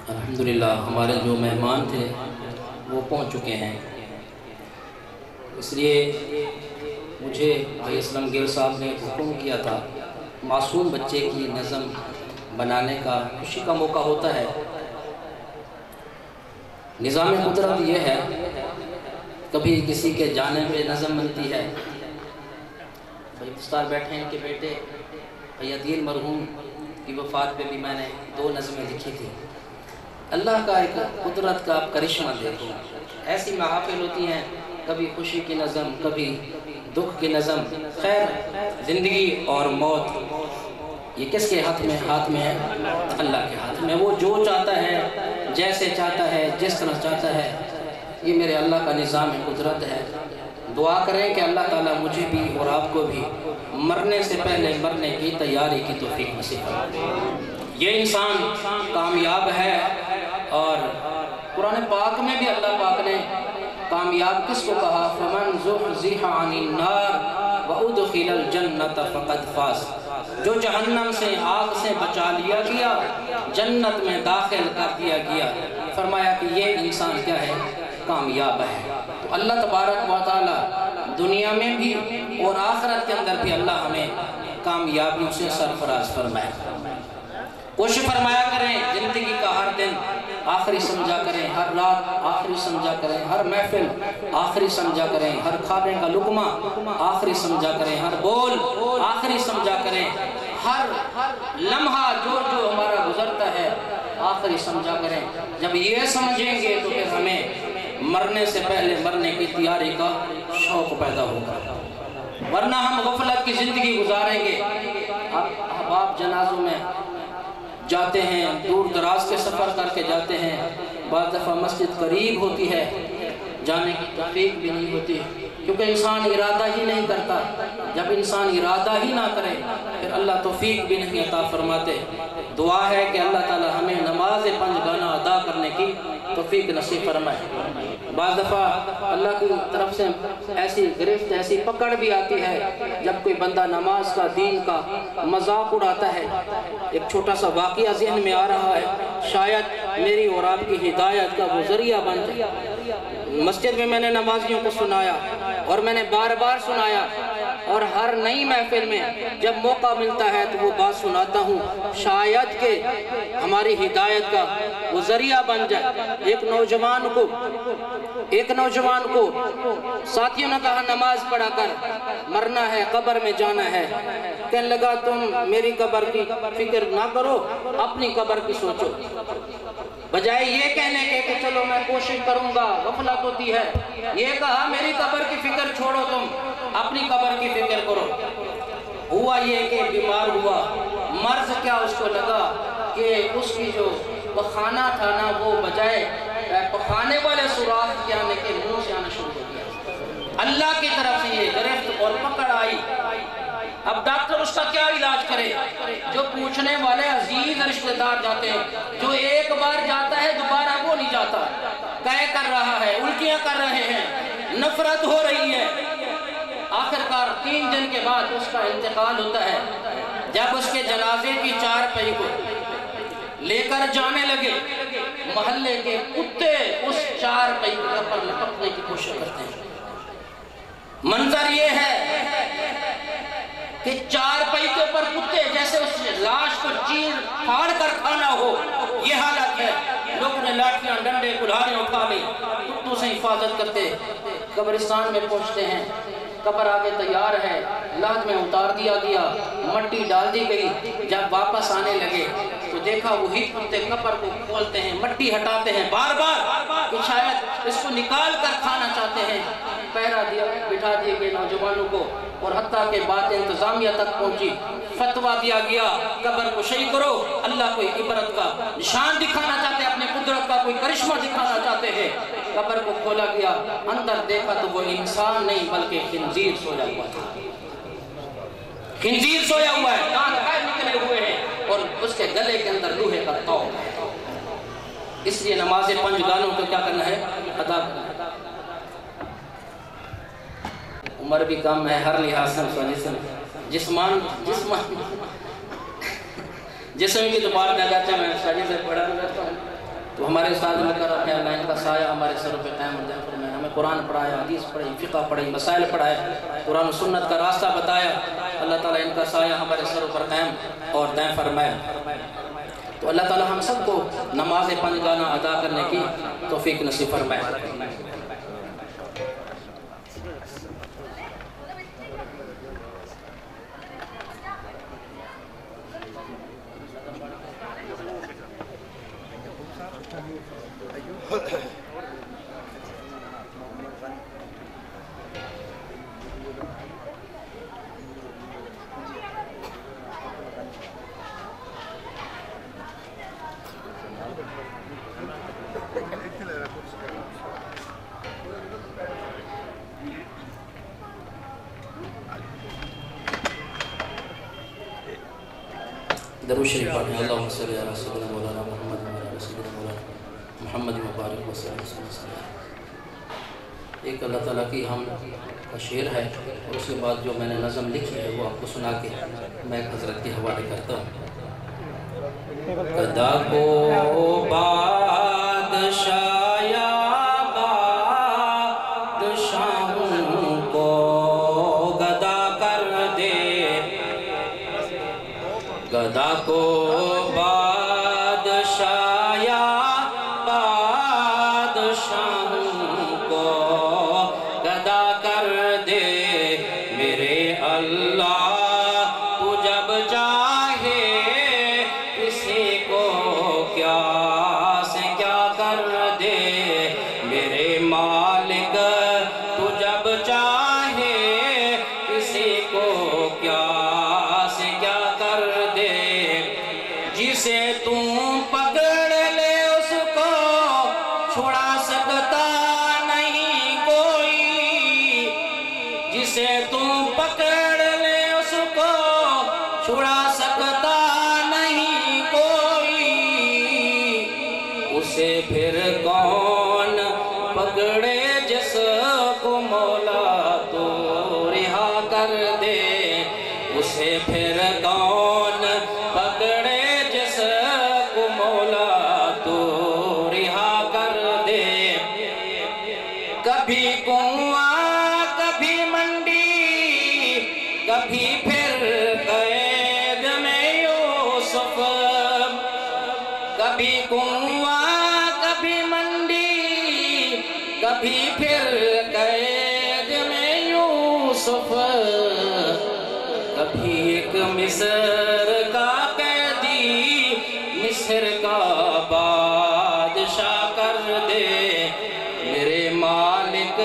الحمدللہ ہمارے جو مہمان تھے وہ پہنچ چکے ہیں، اس لیے مجھے بھائی اسلم گل صاحب نے حکم کیا تھا معصوم بچے کی نظم بنانے کا خوشی کا موقع ہوتا ہے۔ نظام قدرت یہ ہے، کبھی کسی کے جانے پہ نظم بنتی ہے۔ بھائی استاد بیٹھے ہیں کہ بیٹے بھائی عدیل مرحوم کی وفات پہ بھی میں نے 2 نظمیں لکھی تھی۔ اللہ کا ایک قدرت کا کرشمہ دیکھو، ایسی محافل ہوتی ہیں، کبھی خوشی کی نظم، کبھی دکھ کی نظم۔ خیر، زندگی اور موت یہ کس کے ہاتھ میں ہے؟ اللہ کے ہاتھ میں۔ وہ جو چاہتا ہے، جیسے چاہتا ہے، جس طرح چاہتا ہے، یہ میرے اللہ کا نظام قدرت ہے۔ دعا کریں کہ اللہ تعالیٰ مجھے بھی اور آپ کو بھی مرنے سے پہلے مرنے کی تیاری کی توفیق نصیب فرمائے۔ یہ انسان کامیاب ہے، اور قرآن پاک میں بھی اللہ پاک نے کامیاب کس کو کہا؟ فَمَنْ زُحْزِحَ عَنِ النَّارِ وَأُدْخِلَ الْجَنَّةَ فَقَدْ فَازَ۔ جو جہنم سے، آگ سے بچا لیا گیا، جنت میں داخل کر دیا گیا۔ فرمایا کہ یہ انسان کیا ہے؟ کامیاب ہے۔ تو اللہ تبارک و تعالی دنیا میں بھی اور آخرت کے اندر بھی اللہ ہمیں کامیابیوں سے سرفراز فرمائے۔ کوشش فرمایا کریں زندگی کا ہر دن آخری سمجھا کریں، ہر رات آخری سمجھا کریں، ہر محفل آخری سمجھا کریں، ہر کھانے کا لقمہ آخری سمجھا کریں، ہر بول آخری سمجھا کریں، ہر لمحہ جو ہمارا گزرتا ہے آخری سمجھا کریں۔ جب یہ سمجھیں گے تو پھر ہمیں مرنے سے پہلے مرنے کی تیاری کا شوق پیدا ہوگا، ورنہ ہم غفلت کی زندگی گزاریں گے۔ احباب جنازوں میں جاتے ہیں، دور دراز کے سفر کر کے جاتے ہیں، بعض دفعہ مسجد قریب ہوتی ہے، جانے کی توفیق بھی نہیں ہوتی، کیونکہ انسان ارادہ ہی نہیں کرتا۔ جب انسان ارادہ ہی نہ کرے پھر اللہ توفیق بھی نہیں عطا فرماتے۔ دعا ہے کہ اللہ تعالی ہمیں نماز 5 گانا ادا کرنے کی توفیق نصیب فرمائے۔ بعض دفعہ اللہ کی طرف سے ایسی گرفت، ایسی پکڑ بھی آتی ہے جب کوئی بندہ نماز کا، دین کا مذاق اڑاتا ہے۔ ایک چھوٹا سا واقعہ ذہن میں آ رہا ہے، شاید میری اور آپ کی ہدایت کا وہ ذریعہ بن جائے۔ مسجد میں نے نمازیوں کو سنایا، اور میں نے بار بار سنایا، اور ہر نئی محفل میں جب موقع ملتا ہے تو وہ بات سناتا ہوں، شاید کہ ہماری ہدایت کا وہ ذریعہ بن جائے۔ ایک نوجوان کو ساتھیوں نے کہا نماز پڑھا کر، مرنا ہے، قبر میں جانا ہے۔ کہنے لگا تم میری قبر کی فکر نہ کرو، اپنی قبر کی سوچو۔ بجائے یہ کہنے کے کہ چلو میں کوشش کروں گا، غفلت ہوتی ہے، یہ کہا میری قبر کی فکر چھوڑو، تم اپنی قبر کی فکر کرو۔ ہوا یہ کہ بیمار ہوا، مرض کیا اس کو لگا کہ اس کی جو پخانہ تھا نا، وہ بجائے پخانے والے سوراخ کے آنے کے منہ سے آنا شروع ہو گیا۔ اللہ کی طرف سے یہ گرفت اور پکڑ آئی۔ اب ڈاکٹر اس کا کیا علاج کرے؟ جو پوچھنے والے عزیز رشتہ دار جاتے ہیں، جو ایک بار جاتا ہے دوبارہ وہ نہیں جاتا، قے کر رہا ہے، الٹیاں کر رہے ہیں، نفرت ہو رہی ہے۔ آخرکار 3 دن کے بعد اس کا انتقال ہوتا ہے۔ جب اس کے جنازے کی 4 پہی کو لے کر جانے لگے، محلے کے کتے اس 4 پہی پر لپکنے کی کوشش کرتے ہیں۔ منظر یہ ہے کہ 4 پہی کے اوپر کتے جیسے اس لاش کو چیر پھاڑ کر کھانا ہو، یہ حالت ہے۔ لوگ نے لاٹھیاں، ڈنڈے، کلہاڑیاں اٹھا لی، کتوں سے حفاظت کرتے قبرستان میں پہنچتے ہیں۔ قبر آگے تیار ہے، لاد میں اتار دیا گیا، مٹی ڈال دی گئی۔ جب واپس آنے لگے تو دیکھا وہی کتے قبر کو کھولتے ہیں، مٹی ہٹاتے ہیں بار بار کہ شاید اس کو نکال کر کھانا چاہتے ہیں۔ پہرا دیا، بٹھا دیے گئے نوجوانوں کو، اور حتیٰ کہ بات انتظامیہ تک پہنچی، فتویٰ دیا گیا قبر کو شہید کرو۔ اللہ کوئی عبرت کا نشان دکھانا چاہتے ہیں، اپنے قدرت کا کوئی کرشمہ دکھانا چاہتے ہیں۔ قبر کو کھولا گیا، اندر دیکھا تو وہ انسان نہیں بلکہ خنزیر سویا ہوا تھا۔ خنزیر سویا ہوا ہے، دانت باہر نکلے ہوئے ہیں، اور اس کے گلے کے اندر لوہے کا توق ہے۔ اس لیے نماز 5 گانوں کو کیا کرنا ہے؟ ادا کرنا ہے۔ عمر بھی کم ہے ہر لحاظ سے جسم کی تو بات نہ کرتے میں ساجد سے پڑھا کرتا ہوں تو ہمارے استاد مکرم ہے اللہ ان کا سایہ ہمارے سروں پہ قائم اور دائم فرمائے. ہمیں قرآن پڑھایا، حدیث پڑھی، فقہ پڑھی، مسائل پڑھائے، قرآن و سنت کا راستہ بتایا. اللہ تعالیٰ ان کا سایہ ہمارے سروں پر قائم اور دائم فرمائے. تو اللہ تعالیٰ ہم سب کو نماز پنجگانہ ادا کرنے کی توفیق نصیب فرمائے. درود شریف پڑھیں. اللہم صلی علی سیدنا مولانا محمد وعلی سیدنا مولانا محمد مبارک وسلم. ایک اللہ تعالیٰ کی ہم کا شعر ہے اور اس کے بعد جو میں نے نظم لکھی ہے وہ آپ کو سنا کے میں ایک حضرت کے حوالے کرتا ہوں. گدا کو بادشاہ گدا کو بادشاہ یا بادشاہوں کو گدا کر دے میرے اللہ. تو جب چاہے کسی کو کیا سے کیا کر دے میرے مالک. تو جب چاہے کسی کو کیا جسے تم پکڑ لے اس کو چھڑا سکتا نہیں کوئی. جسے تم پکڑ لے اس کو چھڑا سکتا نہیں کوئی. اسے پھر کون پکڑے جس کو مولا تو رہا کر دے. اسے پھر کون پکڑے کبھی کنواں کبھی منڈی کبھی پھر قید میں یوسف. کبھی کنواں کبھی منڈی کبھی پھر قید میں یوسف. کبھی ایک مصر کا قیدی مصر کا بادشاہ کر دے میرے مالک.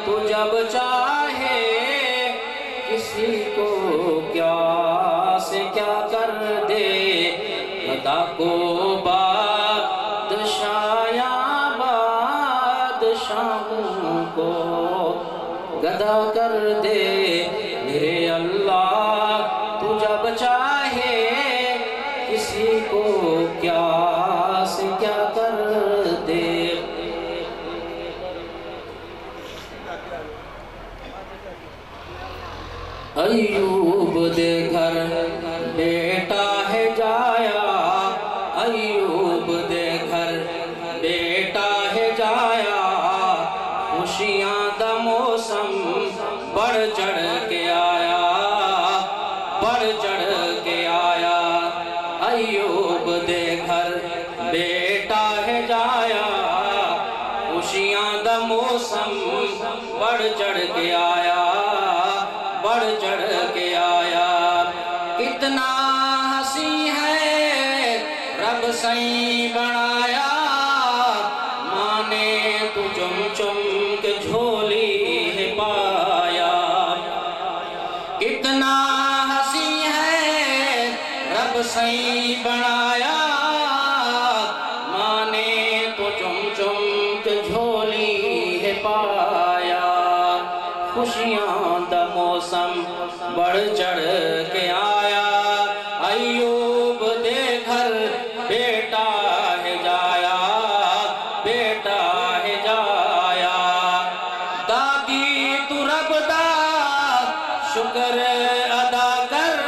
تو جب چاہے کسی کو کیا سے کیا کر دے. گدا کو بادشاہ یا بادشاہوں کو گدا کر دے میرے اللہ. تو جب چاہے کسی کو کیا سے کیا کر دے. ایوب دے گھر بیٹا ہے جایا. ایوب دے گھر بیٹا ہے جایا. خوشیاں دا موسم بڑھ چڑھ کے آیا. بڑھ چڑھ کے آیا. ایوب دے گھر بیٹا ہے جایا. خوشیاں دا موسم بڑھ چڑھ کے آیا. بڑھ چڑھ کے آیا. کتنا ہنسی ہے رب سائیں بنایا. ماں نے تو چم چم کے جھولی ہے پایا. کتنا ہنسی ہے رب سائیں بنایا. ماں نے تو چم چم کے جھولی ہے پایا. خوشیاں دا موسم بڑھ چڑھ کے آیا. ایوب دے گھر بیٹا ہے جایا. بیٹا ہے جایا. دادی تو رب دا شکر ادا کر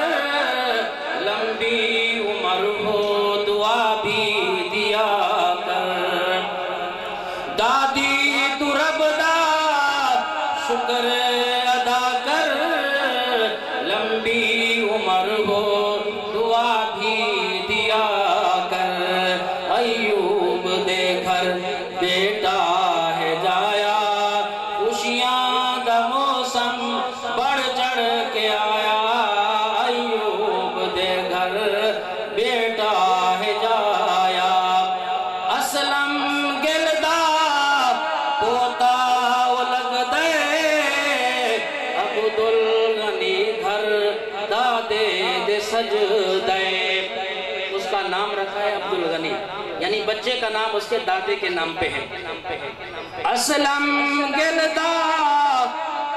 لمبی عمر ہو دعا بھی دیا کر دادی تو رب دا شکر ادا کر لمبی عمر ہو دعا بھی دیا کر ایوب دے گھر بیٹا ہے جایا خوشیاں دا موسم بڑھ چڑھ کے آیا ایوب دے گھر بیٹا ہے جایا اسلم گلدا پوتا لگ دے عبدالغنی گھر دادے دے سجدے اس کا نام رکھا ہے عبدالغنی یعنی بچے کا نام اس کے دادے کے نام پہ ہے اسلم گلدا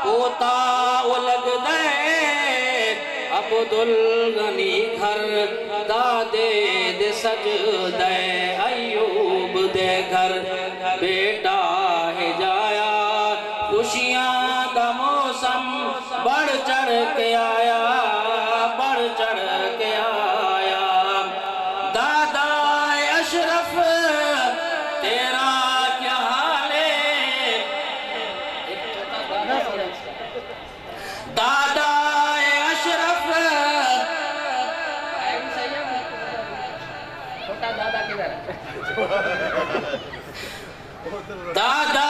پوتا لگ دے عبدالغنی گھر دادے دے سجدے ایوب دے گھر بیٹا ہے جایا خوشیاں دا موسم بڑھ چڑھ کے آیا بڑھ چڑھ کے آیا دادا اشرف تیرا کیا حال ہے دادا اشرف دادا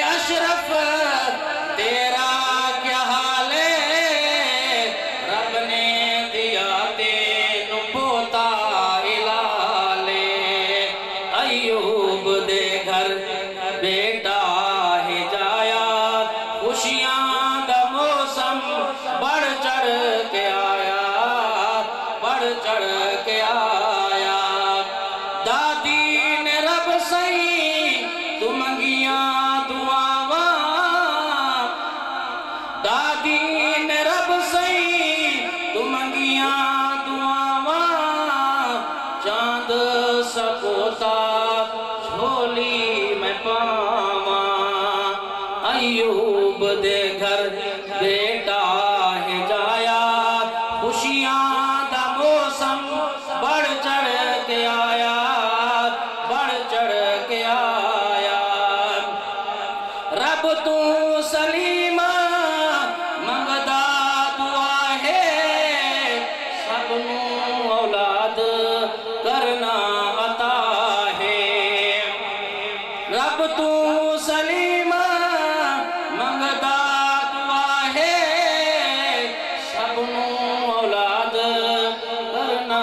اشرف تیرا کیا حال ہے رب نے دیا تینو پوتا الالے ایوب دے گھر بیٹا ہے جایا خوشیاں دا موسم بڑھ چڑھ کے آیا بڑھ چڑھ کے آیا دادی نے رب سہی تو منگیاں دعاواں دادی نے رب سہی تو منگیاں دعاواں چاند سپوتا جھولی میں پاواں ایوب دے گھر بیٹا ہے جایا خوشیاں دا موسم بڑھ چڑھ کے آیا بڑھ چڑھ کے آیا رب تو سلیم منگدا دعا ہے سب نو اولاد کرنا عطا ہے رب تو سلیم منگدا دعا ہے سب نو اولاد کرنا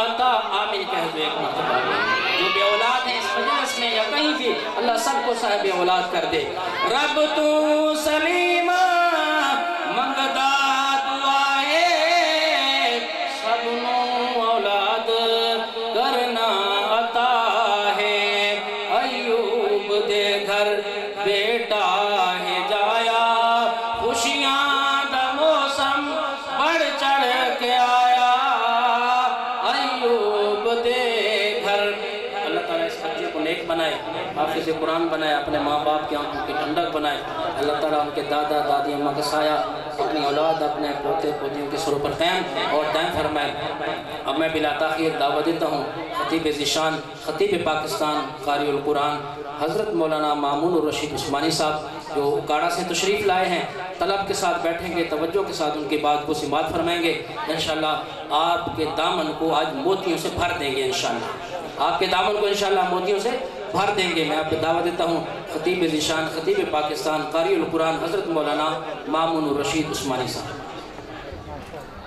عطا آمین کہہ دو ایک مرتبہ جو بے اولاد ہیں اس مجلس میں یا کہیں بھی اللہ سب کو صاحب اولاد کر دے رب تو سلیم منگدا دعا ہے سب نو اولاد کرنا عطا ہے ایوب دے گھر بیٹا ہے جایا خوشیاں دا موسم بڑھ چڑھ کے آیا ایوب دے گھر اللہ تعالیٰ اس بچے کو نیک بنائے حافظ قرآن بنائے اپنے ماں باپ کی آنکھوں کی ٹھنڈک بنائے اللہ تعالیٰ ان کے دادا دادی اماں کا سایہ اپنی اولاد اپنے پوتے پوتیوں کے سروں پر قائم اور دائم فرمائے اب میں بلا تاخیر دعوت دیتا ہوں خطیب ذیشان خطیب پاکستان قاری القرآن حضرت مولانا مامون الرشید عثمانی صاحب جو کاڑا سے تشریف لائے ہیں طلب کے ساتھ بیٹھیں گے توجہ کے ساتھ ان کی بات کو سماعت فرمائیں گے انشاءاللہ آپ کے دامن کو آج موتیوں سے بھر دیں گے انشاءاللہ آپ کے دامن کو انشاءاللہ موتیوں سے بھر دیں گے میں آپ کو دعوت دیتا ہوں خطیب ذیشان خطیب پاکستان قاری القرآن حضرت مولانا مامون الرشید عثمانی صاحب